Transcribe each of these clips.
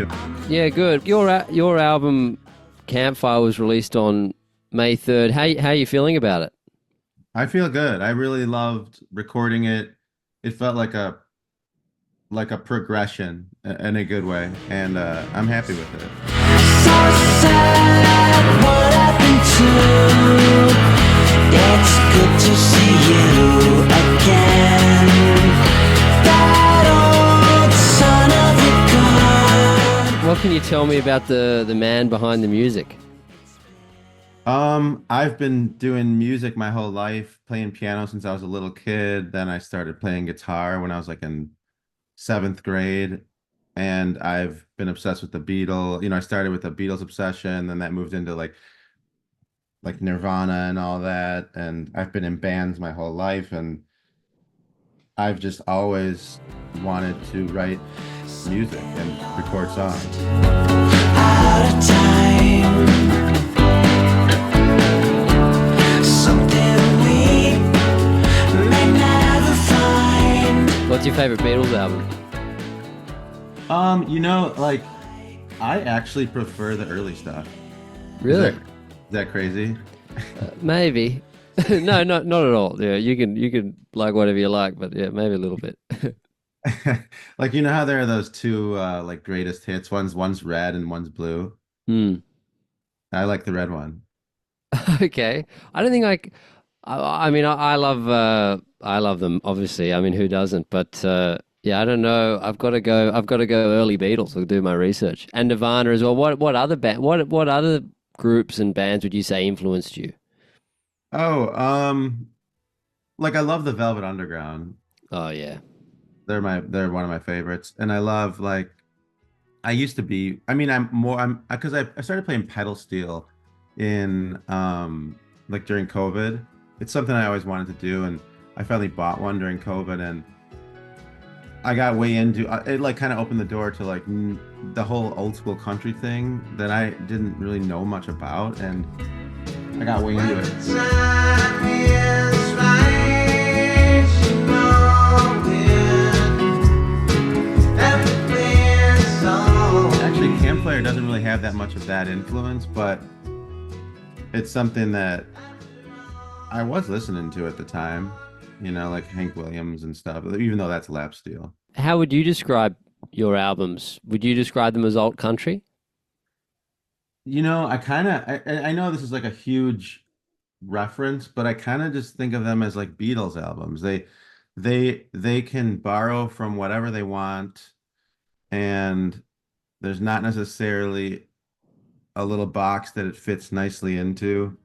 doing? Yeah, good. Your album Campfire was released on May 3rd. How you feeling about it? I feel good. I really loved recording it. It felt like a progression in a good way, and I'm happy with it. So sad, what happened to? It's good to see you again. That old son of a gun. What can you tell me about the man behind the music? I've been doing music my whole life, playing piano since I was a little kid. Then I started playing guitar when I was like in seventh grade, and I've been obsessed with the Beatles. I started with the Beatles obsession, then that moved into like Nirvana and all that. And I've been in bands my whole life, and I've just always wanted to write music and record songs. Out of time. Something we may never find. What's your favorite Beatles album? Like I actually prefer the early stuff. Really? Is that crazy? Maybe. No, not at all. Yeah, you can like whatever you like, but yeah, maybe a little bit. Like how there are those two like greatest hits. One's red and one's blue. Hmm. I like the red one. Okay. I don't think I mean I love them obviously. I mean who doesn't? But yeah, I don't know. I've got to go early Beatles. I'll do my research. And Nirvana as well. What other groups and bands would you say influenced you? Oh, like I love the Velvet Underground. Oh yeah. They're one of my favorites. And I love like I used to be, I mean I'm because I started playing pedal steel in like during COVID. It's something I always wanted to do, and I finally bought one during COVID, and I got way into it. Like kind of opened the door to like the whole old school country thing that I didn't really know much about, and I got way into it. Actually, Campfire doesn't really have that much of that influence, but it's something that I was listening to at the time, like Hank Williams and stuff, even though that's lap steel. How would you describe your albums? Would you describe them as alt country? I know this is like a huge reference, but I kind of just think of them as like Beatles albums. They can borrow from whatever they want, and there's not necessarily a little box that it fits nicely into,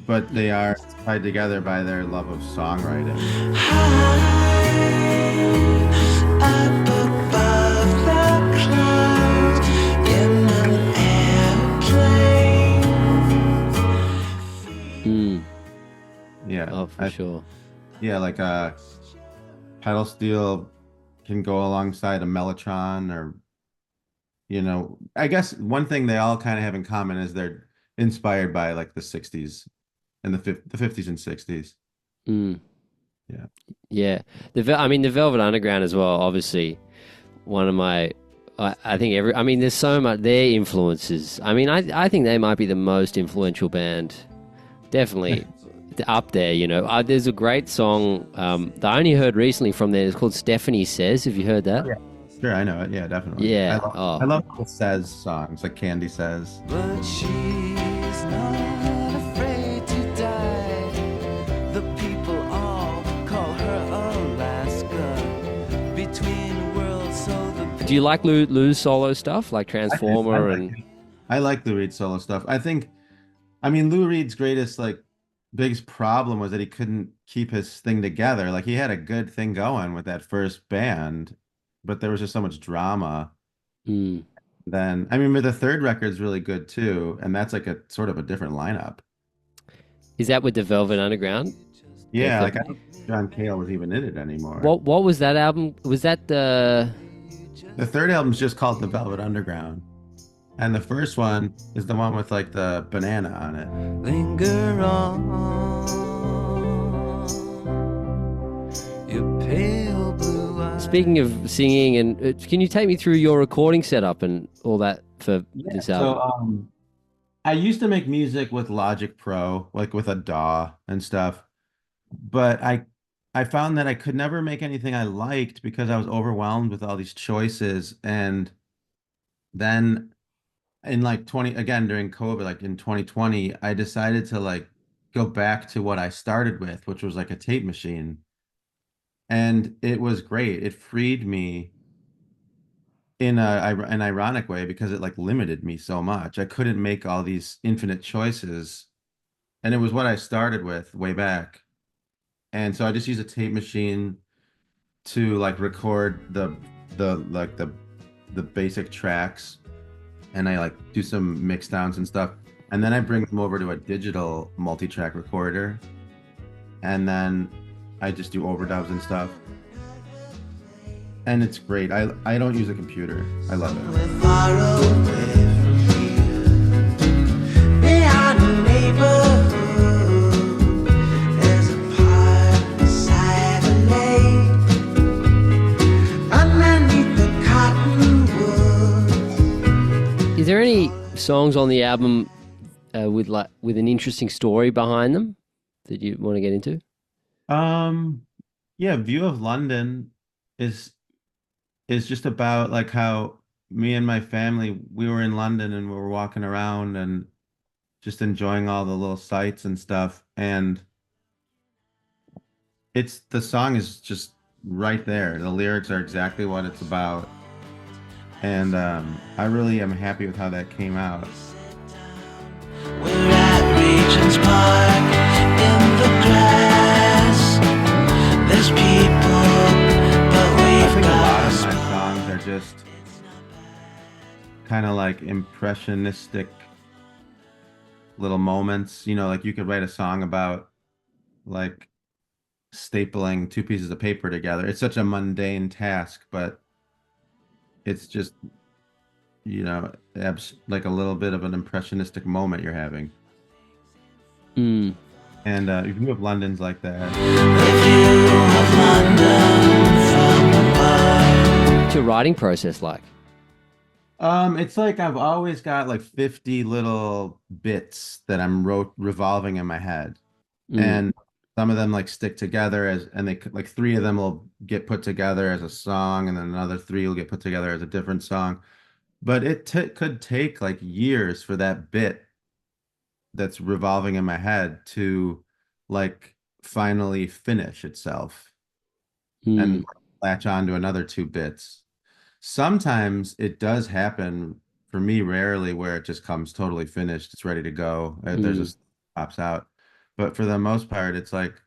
but they are tied together by their love of songwriting. Up above the clouds in an airplane. Mm. Yeah. Oh, for sure. Yeah, like pedal steel can go alongside a mellotron, or I guess one thing they all kind of have in common is they're inspired by like the 60s and the 50s and 60s. Mm. Yeah. Yeah. I mean the Velvet Underground as well, obviously one of my I think I mean there's so much their influences. I mean I think they might be the most influential band. Definitely up there. There's a great song that I only heard recently from there. It's called Stephanie Says. Have you heard that? Oh, yeah. Sure, I know it. Yeah, definitely. Yeah. I love the Says songs, like Candy Says. But she's not afraid to die. The people all call her Alaska. Between worlds, so the Do you like Lou's solo stuff, like Transformer I like Lou Reed's solo stuff. I mean, Lou Reed's biggest problem was that he couldn't keep his thing together. Like he had a good thing going with that first band, but there was just so much drama. Mm. Then, I mean, but the third record's really good too, and that's like a sort of a different lineup. Is that with the Velvet Underground? Yeah, like I don't think John Cale was even in it anymore. What was that album? Was that the third album's just called The Velvet Underground. And the first one is the one with like the banana on it. linger on. Your pale blue eyes. speaking of singing, and can you take me through your recording setup and all that for Yeah. this So album? I used to make music with Logic Pro, like with a DAW and stuff, but I found that I could never make anything I liked because I was overwhelmed with all these choices. And then in like 20 again during COVID, like in 2020, I decided to like go back to what I started with, which was like a tape machine. And it was great. It freed me in an ironic way because it like limited me so much. I couldn't make all these infinite choices. And it was what I started with way back. And so I just use a tape machine to like record the basic tracks, and I like do some mix downs and stuff. And then I bring them over to a digital multi-track recorder, and then I just do overdubs and stuff. And it's great. I don't use a computer. I love it. We're far away from here, behind a neighborhood. There's a park beside a lake, underneath the cottonwoods. Is there any songs on the album with an interesting story behind them that you want to get into? Um, yeah, View of London is is just about like how me and my family, we were in London and we were walking around and just enjoying all the little sights and stuff. And it's the song is just right there. The lyrics are exactly what it's about. And I really am happy with how that came out. We're at Regent's Park in the grass. There's people, but I we've think a lot got of my songs are just kind of like impressionistic little moments. You know, like you could write a song about like stapling two pieces of paper together. It's such a mundane task, but it's just, like a little bit of an impressionistic moment you're having. Mm. And if you have London's like that. the view of London from above. What's your writing process like? It's like I've always got like 50 little bits that I'm revolving in my head. Mm. And some of them like stick together and they like three of them will get put together as a song, and then another three will get put together as a different song. But it t could take like years for that bit that's revolving in my head to like finally finish itself and Mm. latch on to another two bits. Sometimes it does happen, for me rarely, where it just comes totally finished, it's ready to go. There's Mm. just pops out. But for the most part, it's like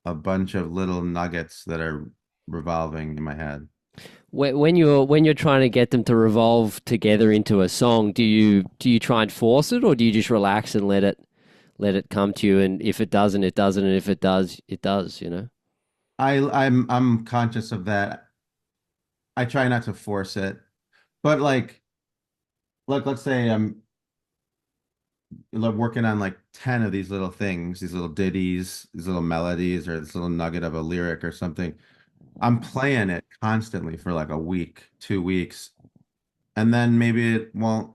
a bunch of little nuggets that are revolving in my head. When you're trying to get them to revolve together into a song, do you try and force it, or do you just relax and let it come to you? And if it doesn't, it doesn't, and if it does, it does. You know. I'm conscious of that. I try not to force it, but like let's say I'm working on like 10 of these little things, these little ditties, these little melodies, or this little nugget of a lyric or something. I'm playing it constantly for like a week, 2 weeks, and then maybe it won't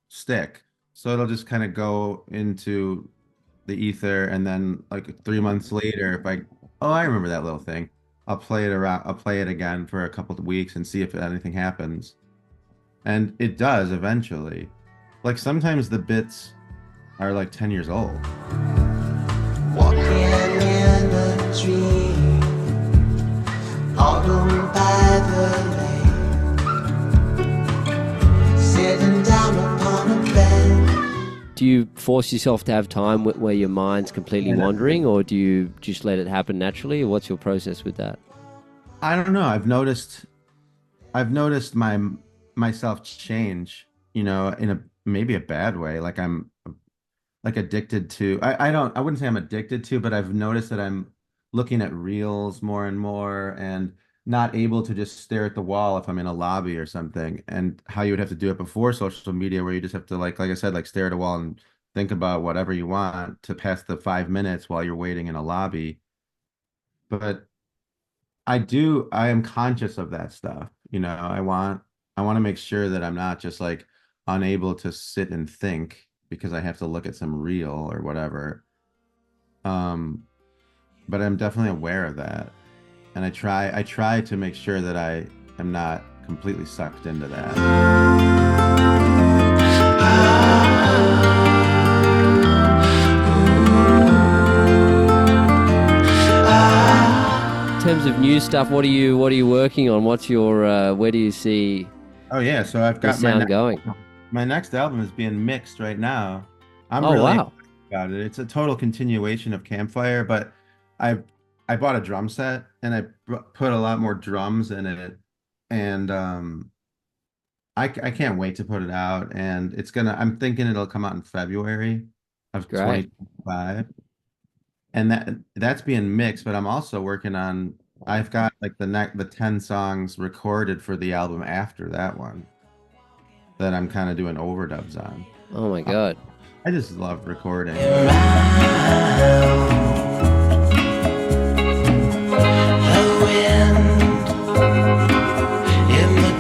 stick. So it'll just kind of go into the ether, and then like 3 months later, if oh, I remember that little thing, I'll play it again for a couple of weeks and see if anything happens. And it does eventually. Like sometimes the bits are like 10 years old. Walking in a dream, autumn by the lake, sitting down upon a bench. Do you force yourself to have time where your mind's completely Yeah. wandering, or do you just let it happen naturally? Or what's your process with that? I don't know. I've noticed myself change, in a maybe a bad way. Like I'm like addicted to I wouldn't say I'm addicted to, but I've noticed that I'm looking at reels more and more and not able to just stare at the wall if I'm in a lobby or something. And how you would have to do it before social media, where you just have to like I said, like stare at a wall and think about whatever you want to pass the 5 minutes while you're waiting in a lobby. But I am conscious of that stuff. I want to make sure that I'm not just like unable to sit and think because I have to look at some reel or whatever. Um, but I'm definitely aware of that. And I try to make sure that I am not completely sucked into that. In terms of new stuff, what are you working on? What's your where do you see Oh yeah, so I've the got sound going? my next album is being mixed right now. I'm Oh really wow, excited about it. It's a total continuation of Campfire, but I I bought a drum set and put a lot more drums in it, and I can't wait to put it out. And I'm thinking it'll come out in February of great. 2025, and that's being mixed. But I'm also working on. I've got like the 10 songs recorded for the album after that one that I'm kind of doing overdubs on. Oh my God. I just love recording. The wind in the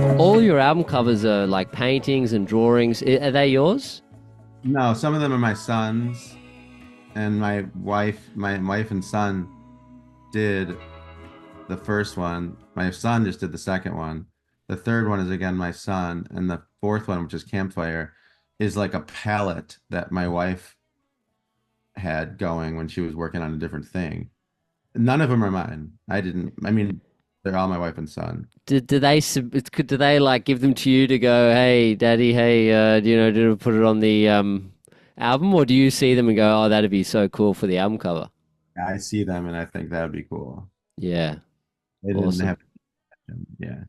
tree. All your album covers are like paintings and drawings. Are they yours? No, some of them are my sons and my wife and son did the first one. My son just did the second one. The third one is again my son, and the fourth one, which is Campfire, is like a palette that my wife had going when she was working on a different thing. None of them are mine. I didn't. I mean, they're all my wife and son. Do they like give them to you to go, hey, daddy, hey, do you put it on the album, or do you see them and go, oh, that'd be so cool for the album cover? I see them and I think that would be cool. Yeah, They didn't awesome, have. Yeah.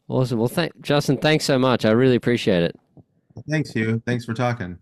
awesome. Well, thank Justin, thanks so much. I really appreciate it. Thanks, Hugh. Thanks for talking.